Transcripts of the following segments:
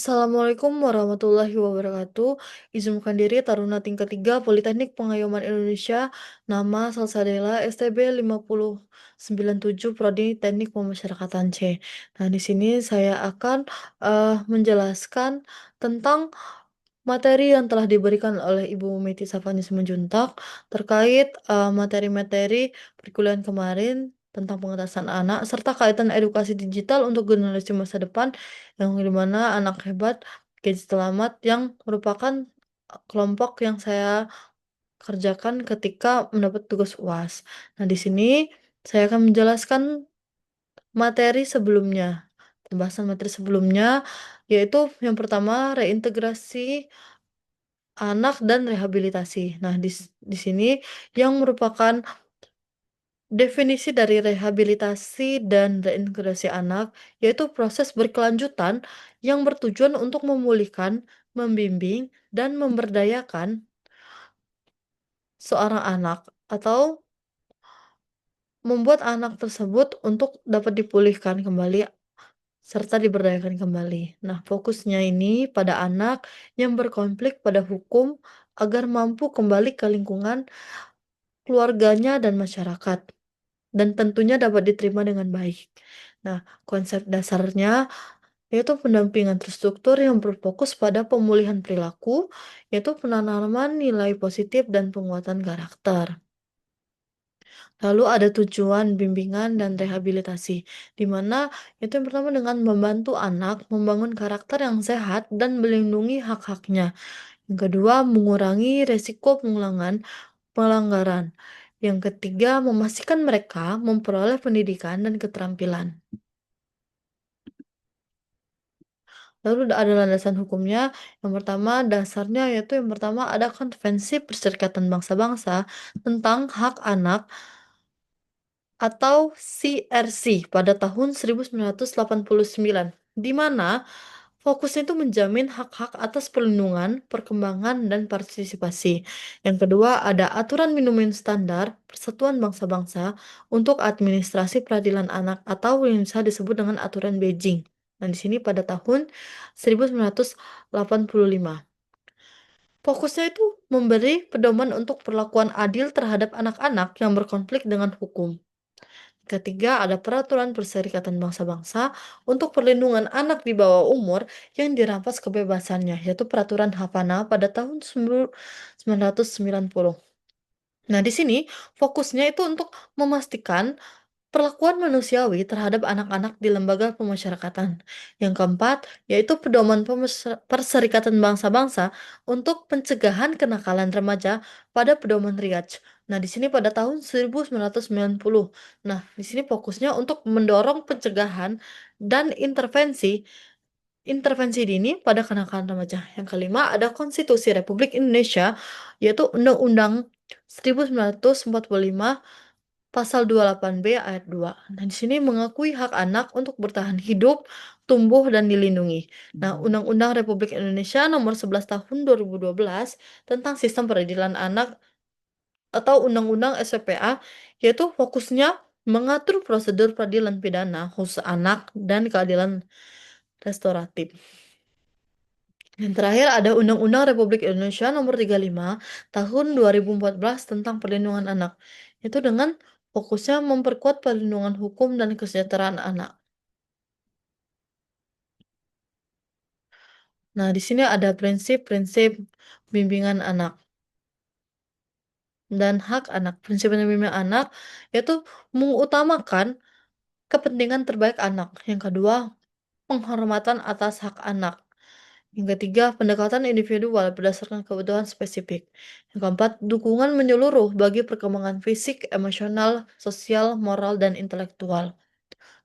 Assalamualaikum warahmatullahi wabarakatuh. Izinkan diri Taruna Tingkat 3 Politeknik Pengayoman Indonesia, nama Salsabila STB 5097 Prodi Teknik Pemasyarakatan C. Nah, di sini saya akan menjelaskan tentang materi yang telah diberikan oleh Ibu Meti Safani Simanjuntak terkait materi-materi perkuliahan kemarin tentang pengetasan anak serta kaitan edukasi digital untuk generasi masa depan yang dimana anak hebat gadget selamat yang merupakan kelompok yang saya kerjakan ketika mendapat tugas UAS. Nah, di sini saya akan menjelaskan materi sebelumnya. Pembahasan materi sebelumnya yaitu yang pertama reintegrasi anak dan rehabilitasi. Nah, di sini yang merupakan definisi dari rehabilitasi dan reintegrasi anak yaitu proses berkelanjutan yang bertujuan untuk memulihkan, membimbing, dan memberdayakan seorang anak atau membuat anak tersebut untuk dapat dipulihkan kembali serta diberdayakan kembali. Nah, fokusnya ini pada anak yang berkonflik pada hukum agar mampu kembali ke lingkungan keluarganya dan masyarakat, dan tentunya dapat diterima dengan baik. Nah, konsep dasarnya yaitu pendampingan terstruktur yang berfokus pada pemulihan perilaku, yaitu penanaman nilai positif dan penguatan karakter. Lalu ada tujuan bimbingan dan rehabilitasi, di mana itu yang pertama dengan membantu anak membangun karakter yang sehat dan melindungi hak-haknya. Yang kedua, mengurangi resiko pengulangan pelanggaran. Yang ketiga, memastikan mereka memperoleh pendidikan dan keterampilan. Lalu ada landasan hukumnya. Yang pertama, dasarnya yaitu yang pertama ada Konvensi Perserikatan Bangsa-Bangsa tentang Hak Anak atau CRC pada tahun 1989, di mana fokusnya itu menjamin hak-hak atas perlindungan, perkembangan, dan partisipasi. Yang kedua, ada Aturan Minimum Standar Persatuan Bangsa-Bangsa untuk Administrasi Peradilan Anak atau yang bisa disebut dengan Aturan Beijing. Nah, di sini pada tahun 1985. Fokusnya itu memberi pedoman untuk perlakuan adil terhadap anak-anak yang berkonflik dengan hukum. Ketiga, ada Peraturan Perserikatan Bangsa-Bangsa untuk Perlindungan Anak di bawah umur yang dirampas kebebasannya, yaitu Peraturan Havana pada tahun 1990. Nah, di sini fokusnya itu untuk memastikan perlakuan manusiawi terhadap anak-anak di lembaga pemasyarakatan. Yang keempat, yaitu pedoman Perserikatan Bangsa-Bangsa untuk pencegahan kenakalan remaja pada pedoman Riyadh. Nah, di sini pada tahun 1990. Nah, di sini fokusnya untuk mendorong pencegahan dan intervensi dini pada kenakalan remaja. Yang kelima, ada Konstitusi Republik Indonesia, yaitu Undang-Undang 1945 Pasal 28B ayat 2. Nah, di sini mengakui hak anak untuk bertahan hidup, tumbuh, dan dilindungi. Nah, Undang-Undang Republik Indonesia Nomor 11 Tahun 2012 tentang Sistem Peradilan Anak atau Undang-Undang SPPA, yaitu fokusnya mengatur prosedur peradilan pidana khusus anak dan keadilan restoratif. Yang terakhir ada Undang-Undang Republik Indonesia Nomor 35 Tahun 2014 tentang Perlindungan Anak. Itu dengan fokusnya memperkuat perlindungan hukum dan kesejahteraan anak. Nah, di sini ada prinsip-prinsip bimbingan anak dan hak anak. Prinsip bimbingan anak yaitu mengutamakan kepentingan terbaik anak. Yang kedua, penghormatan atas hak anak. Yang ketiga, pendekatan individual berdasarkan kebutuhan spesifik. Yang keempat, dukungan menyeluruh bagi perkembangan fisik, emosional, sosial, moral, dan intelektual.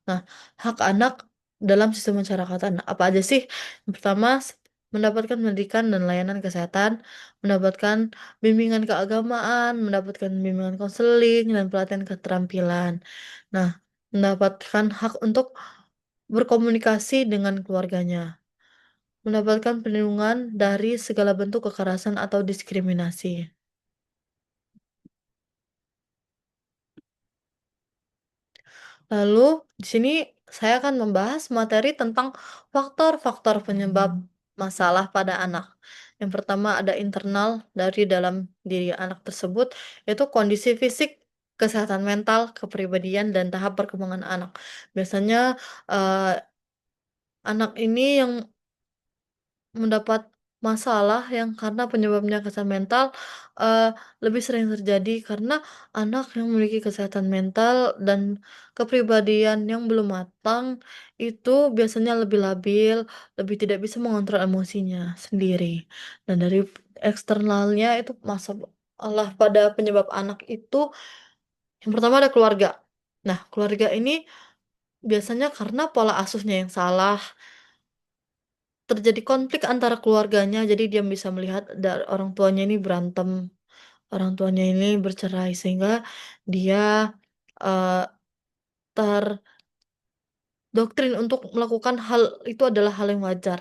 Nah, hak anak dalam sistem masyarakatan apa aja sih? Yang pertama, mendapatkan pendidikan dan layanan kesehatan, mendapatkan bimbingan keagamaan, mendapatkan bimbingan konseling, dan pelatihan keterampilan. Nah, mendapatkan hak untuk berkomunikasi dengan keluarganya, mendapatkan perlindungan dari segala bentuk kekerasan atau diskriminasi. Lalu di sini Saya akan membahas materi tentang faktor-faktor penyebab masalah pada anak. Yang pertama ada internal dari dalam diri anak tersebut, yaitu kondisi fisik, kesehatan mental, kepribadian, dan tahap perkembangan anak. Biasanya eh, anak ini yang mendapat masalah yang karena penyebabnya kesehatan mental, eee, lebih sering terjadi karena anak yang memiliki kesehatan mental dan kepribadian yang belum matang, itu biasanya lebih labil, lebih tidak bisa mengontrol emosinya sendiri. Dan dari eksternalnya itu masalah pada penyebab anak itu, yang pertama ada keluarga. Nah, keluarga ini biasanya karena pola asuhnya yang salah, terjadi konflik antara keluarganya, jadi dia bisa melihat orang tuanya ini berantem, orang tuanya ini bercerai, sehingga dia, eee, terdoktrin untuk melakukan hal itu adalah hal yang wajar.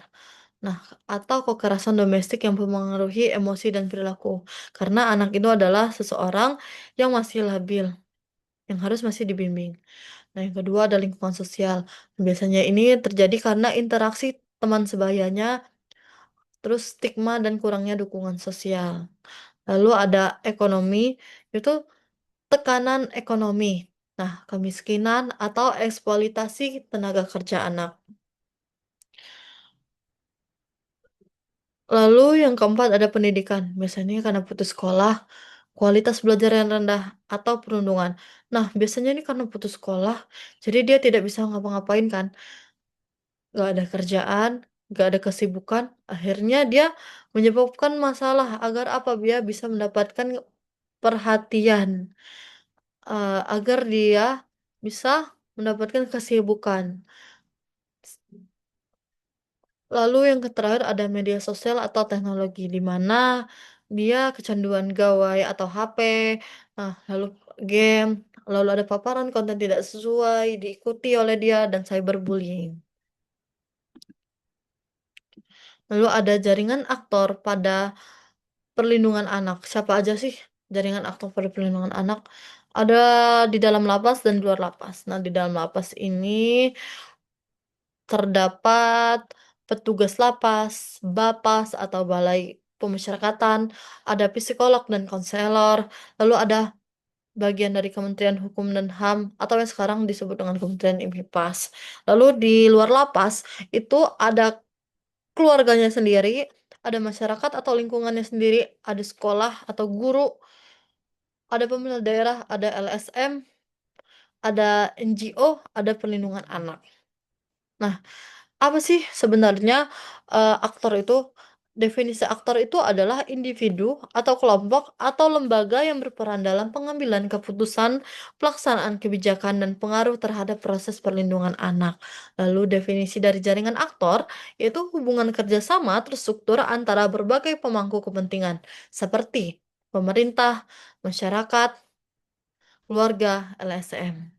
Nah, atau kekerasan domestik yang mempengaruhi emosi dan perilaku. Karena anak itu adalah seseorang yang masih labil, yang harus masih dibimbing. Nah, yang kedua ada lingkungan sosial. Biasanya ini terjadi karena interaksi teman sebayanya, terus stigma dan kurangnya dukungan sosial. Lalu ada ekonomi, itu tekanan ekonomi. Nah, kemiskinan atau eksploitasi tenaga kerja anak. Lalu yang keempat ada pendidikan. Biasanya karena putus sekolah, kualitas belajar yang rendah, atau perundungan. Nah, biasanya ini karena putus sekolah, jadi dia tidak bisa ngapa-ngapain kan. Nggak ada kerjaan, nggak ada kesibukan, akhirnya dia menyebabkan masalah agar apa, dia bisa mendapatkan perhatian, agar dia bisa mendapatkan kesibukan. Lalu yang terakhir ada media sosial atau teknologi, di mana dia kecanduan gawai atau HP, nah lalu game, lalu ada paparan konten tidak sesuai diikuti oleh dia dan cyberbullying. Lalu ada jaringan aktor pada perlindungan anak. Siapa aja sih jaringan aktor pada perlindungan anak? Ada di dalam lapas dan di luar lapas. Nah, di dalam lapas ini terdapat petugas lapas, Bapas atau Balai Pemasyarakatan, ada psikolog dan konselor, lalu ada bagian dari Kementerian Hukum dan HAM atau yang sekarang disebut dengan Kementerian IMIPAS. Lalu di luar lapas itu ada keluarganya sendiri, ada masyarakat atau lingkungannya sendiri, ada sekolah atau guru, ada pemerintah daerah, ada LSM, ada NGO, ada perlindungan anak. Nah, apa sih sebenarnya, aktor itu? Definisi aktor itu adalah individu atau kelompok atau lembaga yang berperan dalam pengambilan keputusan, pelaksanaan kebijakan, dan pengaruh terhadap proses perlindungan anak. Lalu definisi dari jaringan aktor yaitu hubungan kerjasama terstruktur antara berbagai pemangku kepentingan seperti pemerintah, masyarakat, keluarga, LSM.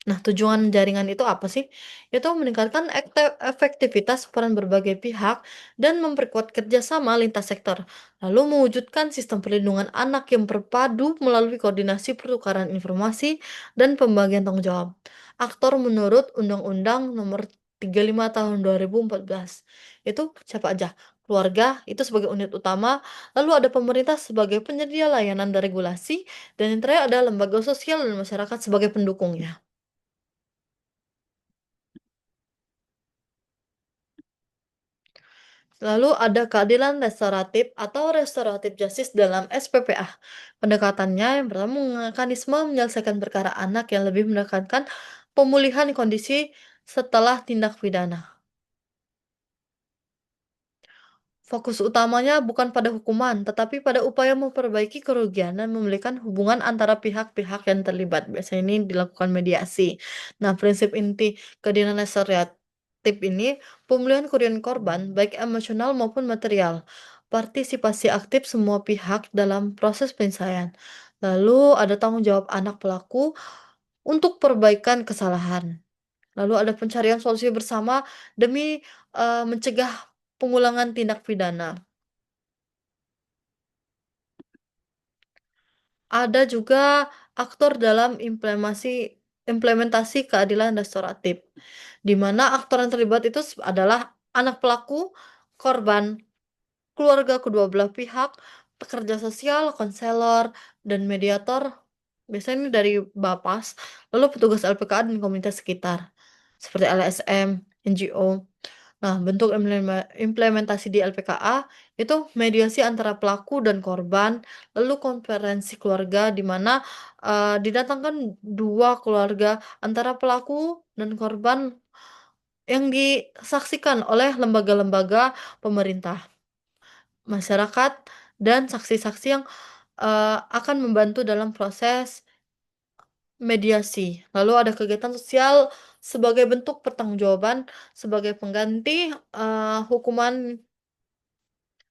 Nah, tujuan jaringan itu apa sih? Itu meningkatkan efektivitas peran berbagai pihak dan memperkuat kerjasama lintas sektor, lalu mewujudkan sistem perlindungan anak yang berpadu melalui koordinasi pertukaran informasi dan pembagian tanggung jawab. Aktor menurut Undang-Undang Nomor 35 Tahun 2014. Itu siapa aja? Keluarga itu sebagai unit utama, lalu ada pemerintah sebagai penyedia layanan dan regulasi, dan yang terakhir ada lembaga sosial dan masyarakat sebagai pendukungnya. Lalu ada keadilan restoratif atau restoratif justice dalam SPPA. Pendekatannya yang pertama mekanisme menyelesaikan perkara anak yang lebih menekankan pemulihan kondisi setelah tindak pidana. Fokus utamanya bukan pada hukuman, tetapi pada upaya memperbaiki kerugian dan memulihkan hubungan antara pihak-pihak yang terlibat. Biasanya ini dilakukan mediasi. Nah, prinsip inti keadilan restoratif ini pemulihan kerugian korban, baik emosional maupun material. Partisipasi aktif semua pihak dalam proses penyelesaian. Lalu ada tanggung jawab anak pelaku untuk perbaikan kesalahan. Lalu ada pencarian solusi bersama demi mencegah pengulangan tindak pidana. Ada juga aktor dalam implementasi. implementasi keadilan restoratif, di mana aktor yang terlibat itu adalah anak pelaku, korban, keluarga kedua belah pihak, pekerja sosial, konselor, dan mediator, biasanya ini dari Bapas, lalu petugas LPKA dan komunitas sekitar, seperti LSM, NGO. Nah, bentuk implementasi di LPKA itu mediasi antara pelaku dan korban, lalu konferensi keluarga di mana, didatangkan 2 keluarga antara pelaku dan korban yang disaksikan oleh lembaga-lembaga pemerintah, masyarakat, dan saksi-saksi yang, akan membantu dalam proses mediasi. Lalu ada kegiatan sosial sebagai bentuk pertanggungjawaban sebagai pengganti, hukuman.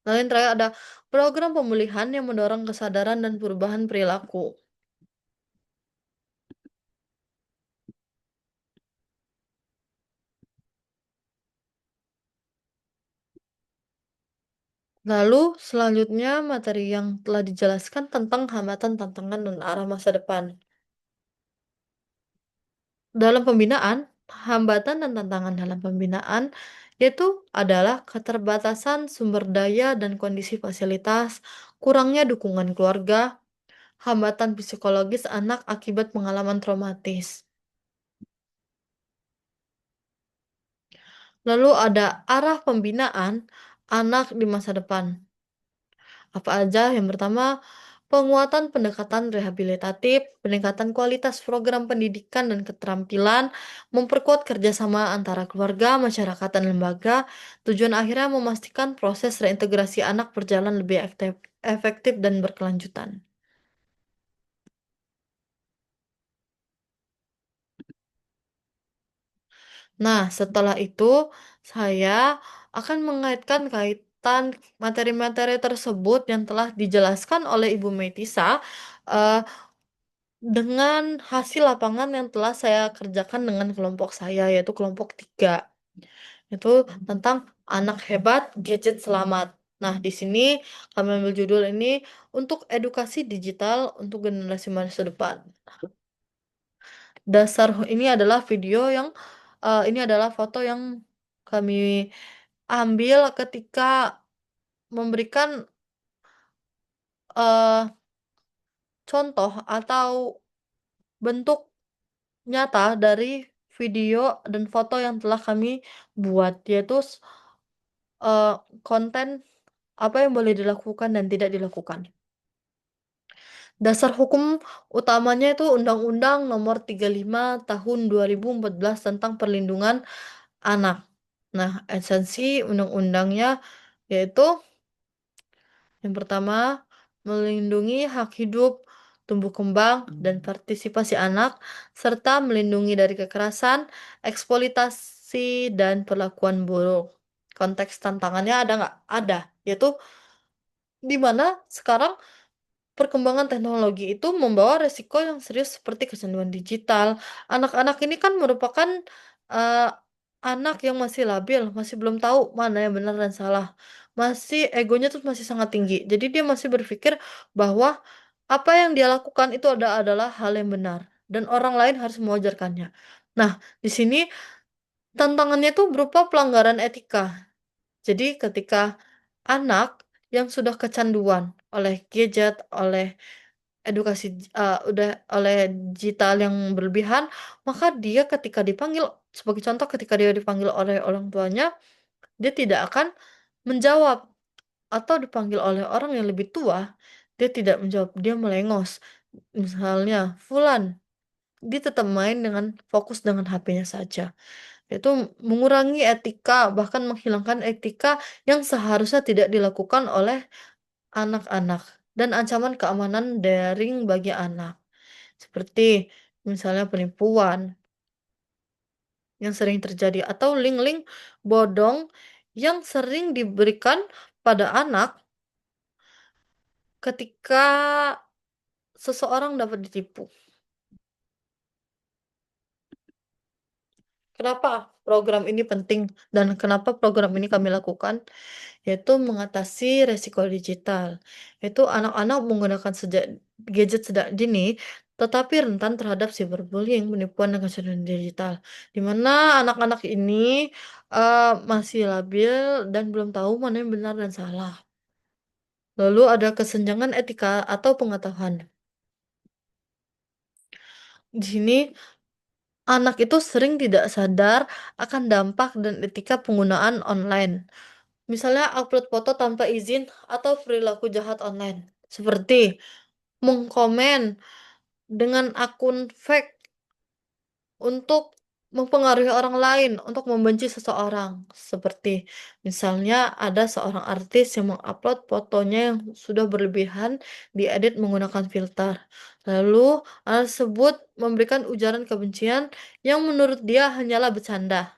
Lalu yang terakhir ada program pemulihan yang mendorong kesadaran dan perubahan perilaku. Lalu selanjutnya materi yang telah dijelaskan tentang hambatan, tantangan, dan arah masa depan. Dalam pembinaan, hambatan dan tantangan dalam pembinaan yaitu adalah keterbatasan sumber daya dan kondisi fasilitas, kurangnya dukungan keluarga, hambatan psikologis anak akibat pengalaman traumatis. Lalu ada arah pembinaan anak di masa depan. Apa aja? Yang pertama, penguatan pendekatan rehabilitatif, peningkatan kualitas program pendidikan dan keterampilan, memperkuat kerjasama antara keluarga, masyarakat, dan lembaga. Tujuan akhirnya memastikan proses reintegrasi anak berjalan lebih efektif dan berkelanjutan. Nah, setelah itu saya akan mengaitkan kaitan materi-materi tersebut yang telah dijelaskan oleh Ibu Metisa, eee, dengan hasil lapangan yang telah saya kerjakan dengan kelompok saya, yaitu kelompok 3. Itu tentang anak hebat, gadget selamat. Nah, di sini kami ambil judul ini untuk edukasi digital untuk generasi masa depan. Ini adalah video yang ini adalah foto yang kami ambil ketika memberikan, eee, contoh atau bentuk nyata dari video dan foto yang telah kami buat, yaitu eee, konten apa yang boleh dilakukan dan tidak dilakukan. Dasar hukum utamanya itu Undang-Undang Nomor 35 Tahun 2014 tentang Perlindungan Anak. Nah, esensi undang-undangnya yaitu yang pertama, melindungi hak hidup, tumbuh kembang, dan partisipasi anak, serta melindungi dari kekerasan, eksploitasi, dan perlakuan buruk. Konteks tantangannya ada nggak? Ada, yaitu di mana sekarang perkembangan teknologi itu membawa resiko yang serius seperti kecanduan digital. Anak-anak ini kan merupakan, eee, anak yang masih labil, masih belum tahu mana yang benar dan salah. Masih egonya tuh masih sangat tinggi. Jadi dia masih berpikir bahwa apa yang dia lakukan itu adalah hal yang benar dan orang lain harus mewajarkannya. Nah, di sini tantangannya tuh berupa pelanggaran etika. Jadi ketika anak yang sudah kecanduan oleh gadget, oleh udah oleh digital yang berlebihan, maka dia ketika dipanggil sebagai contoh ketika dia dipanggil oleh orang tuanya, dia tidak akan menjawab, atau dipanggil oleh orang yang lebih tua, dia tidak menjawab, dia melengos. Misalnya, "Fulan," dia tetap main dengan fokus dengan HP-nya saja. Itu mengurangi etika, bahkan menghilangkan etika yang seharusnya tidak dilakukan oleh anak-anak, dan ancaman keamanan daring bagi anak. Seperti misalnya penipuan yang sering terjadi atau link-link bodong yang sering diberikan pada anak ketika seseorang dapat ditipu. Kenapa program ini penting dan kenapa program ini kami lakukan? Yaitu mengatasi resiko digital. Yaitu anak-anak menggunakan gadget sejak dini tetapi rentan terhadap cyberbullying, penipuan, dan kesenjangan digital. Di mana anak-anak ini, masih labil dan belum tahu mana yang benar dan salah. Lalu ada kesenjangan etika atau pengetahuan. Di sini anak itu sering tidak sadar akan dampak dan etika penggunaan online. Misalnya upload foto tanpa izin atau perilaku jahat online. Seperti mengkomen dengan akun fake untuk mempengaruhi orang lain untuk membenci seseorang. Seperti misalnya ada seorang artis yang mengupload fotonya yang sudah berlebihan diedit menggunakan filter. Lalu hal tersebut memberikan ujaran kebencian yang menurut dia hanyalah bercanda.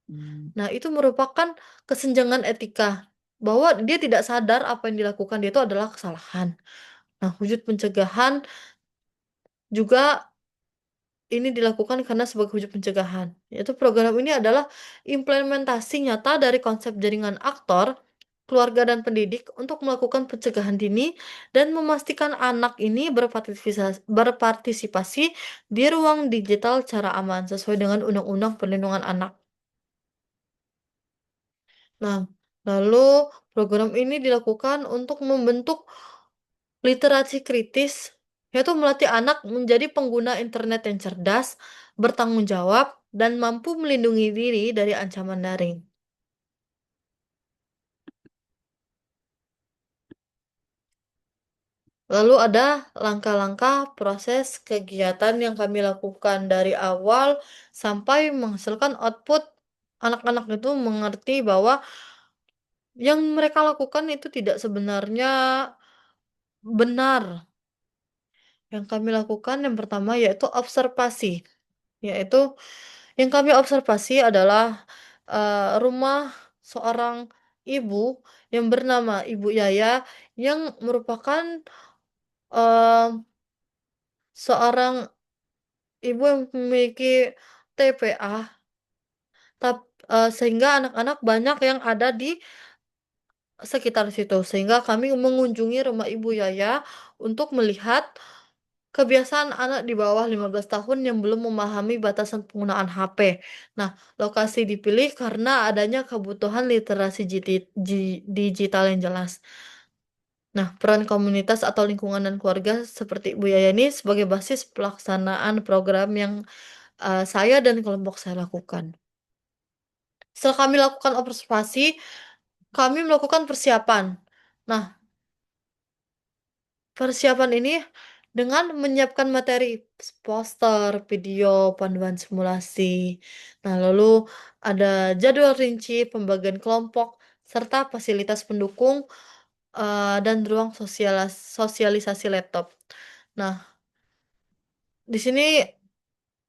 Mmm, Nah, itu merupakan kesenjangan etika bahwa dia tidak sadar apa yang dilakukan dia itu adalah kesalahan. Nah, wujud pencegahan juga ini dilakukan karena sebagai wujud pencegahan, yaitu program ini adalah implementasi nyata dari konsep jaringan aktor, keluarga, dan pendidik untuk melakukan pencegahan dini dan memastikan anak ini berpartisipasi di ruang digital secara aman sesuai dengan Undang-Undang Perlindungan Anak. Nah, lalu program ini dilakukan untuk membentuk literasi kritis, yaitu melatih anak menjadi pengguna internet yang cerdas, bertanggung jawab, dan mampu melindungi diri dari ancaman daring. Lalu ada langkah-langkah proses kegiatan yang kami lakukan dari awal sampai menghasilkan output. Anak-anak itu mengerti bahwa yang mereka lakukan itu tidak sebenarnya benar. Yang kami lakukan yang pertama yaitu observasi. Yaitu yang kami observasi adalah, rumah seorang ibu yang bernama Ibu Yaya yang merupakan, eee, seorang ibu yang memiliki TPA sehingga anak-anak banyak yang ada di sekitar situ. Sehingga kami mengunjungi rumah Ibu Yaya untuk melihat kebiasaan anak di bawah 15 tahun yang belum memahami batasan penggunaan HP. Nah, lokasi dipilih karena adanya kebutuhan literasi digital yang jelas. Nah, peran komunitas atau lingkungan dan keluarga seperti Ibu Yaya ini sebagai basis pelaksanaan program yang saya dan kelompok saya lakukan. Setelah kami lakukan observasi, kami melakukan persiapan. Nah, persiapan ini dengan menyiapkan materi, poster, video, panduan simulasi. Nah, lalu ada jadwal rinci pembagian kelompok, serta fasilitas pendukung, dan ruang sosialisasi laptop. Nah, di sini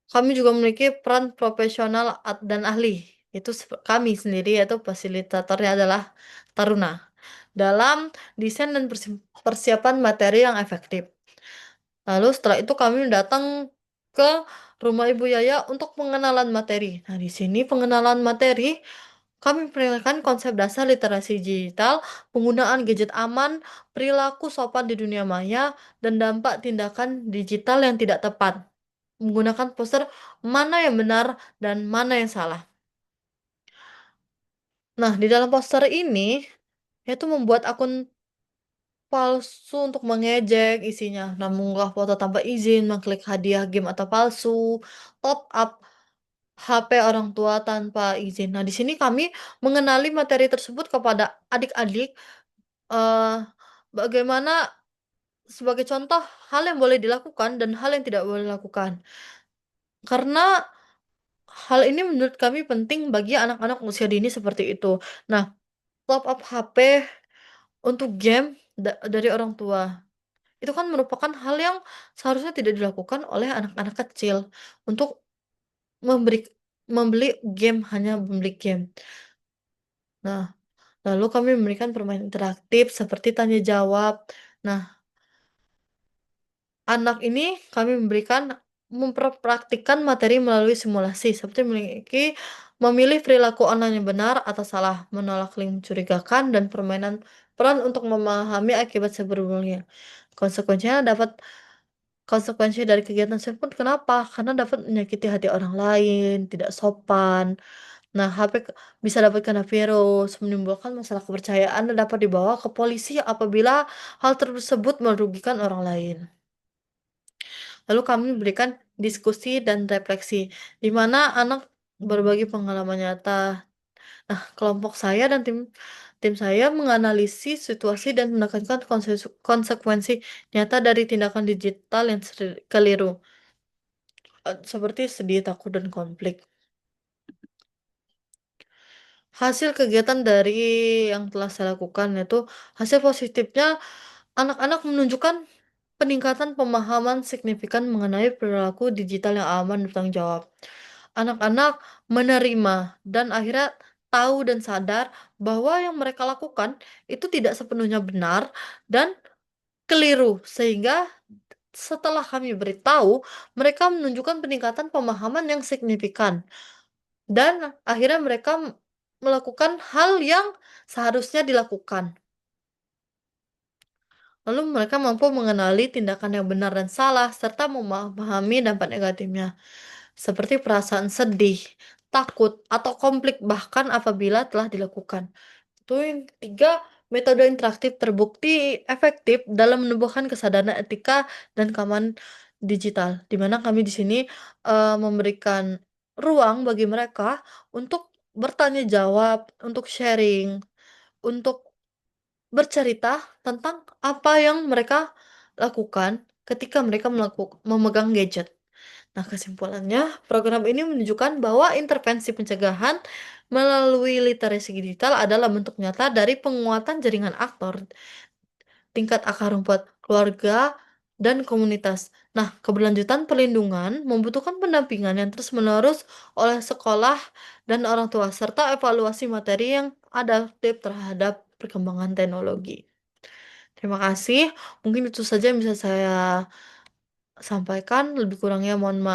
kami juga memiliki peran profesional dan ahli. Itu kami sendiri yaitu fasilitatornya adalah taruna dalam desain dan persiapan materi yang efektif. Lalu setelah itu kami datang ke rumah Ibu Yaya untuk pengenalan materi. Nah, di sini pengenalan materi kami memperkenalkan konsep dasar literasi digital, penggunaan gadget aman, perilaku sopan di dunia maya, dan dampak tindakan digital yang tidak tepat. Menggunakan poster mana yang benar dan mana yang salah. Nah, di dalam poster ini, yaitu membuat akun palsu untuk mengejek isinya. Nah, mengunggah foto tanpa izin, mengklik hadiah game atau palsu, top up HP orang tua tanpa izin. Nah, di sini kami mengenali materi tersebut kepada adik-adik, eee, bagaimana sebagai contoh hal yang boleh dilakukan dan hal yang tidak boleh dilakukan. Karena hal ini menurut kami penting bagi anak-anak usia dini seperti itu. Nah, top up HP untuk game dari orang tua. Itu kan merupakan hal yang seharusnya tidak dilakukan oleh anak-anak kecil untuk memberi membeli game, hanya membeli game. Nah, lalu kami memberikan permainan interaktif seperti tanya jawab. Nah, anak ini kami memberikan mempraktikkan materi melalui simulasi seperti memilih perilaku online yang benar atau salah, menolak link mencurigakan, dan permainan peran untuk memahami akibat cyberbullying. Konsekuensinya dapat konsekuensi dari kegiatan tersebut kenapa? Karena dapat menyakiti hati orang lain, tidak sopan. Nah, HP bisa dapat kena virus, menimbulkan masalah kepercayaan dan dapat dibawa ke polisi apabila hal tersebut merugikan orang lain. Lalu kami berikan diskusi dan refleksi, di mana anak berbagi pengalaman nyata. Nah, kelompok saya dan tim saya menganalisis situasi dan menekankan konsekuensi nyata dari tindakan digital yang keliru, seperti sedih, takut, dan konflik. Hasil kegiatan dari yang telah saya lakukan yaitu hasil positifnya anak-anak menunjukkan peningkatan pemahaman signifikan mengenai perilaku digital yang aman dan bertanggung jawab. Anak-anak menerima dan akhirnya tahu dan sadar bahwa yang mereka lakukan itu tidak sepenuhnya benar dan keliru, sehingga setelah kami beritahu, mereka menunjukkan peningkatan pemahaman yang signifikan dan akhirnya mereka melakukan hal yang seharusnya dilakukan. Lalu mereka mampu mengenali tindakan yang benar dan salah serta memahami dampak negatifnya, seperti perasaan sedih, takut, atau konflik bahkan apabila telah dilakukan. Itu yang ketiga, metode interaktif terbukti efektif dalam menumbuhkan kesadaran etika dan keamanan digital, di mana kami di sini memberikan ruang bagi mereka untuk bertanya jawab, untuk sharing, untuk bercerita tentang apa yang mereka lakukan ketika mereka memegang gadget. Nah, kesimpulannya, program ini menunjukkan bahwa intervensi pencegahan melalui literasi digital adalah bentuk nyata dari penguatan jaringan aktor, tingkat akar rumput keluarga, dan komunitas. Nah, keberlanjutan perlindungan membutuhkan pendampingan yang terus-menerus oleh sekolah dan orang tua, serta evaluasi materi yang adaptif terhadap perkembangan teknologi. Terima kasih, mungkin itu saja yang bisa saya sampaikan, lebih kurangnya mohon maaf.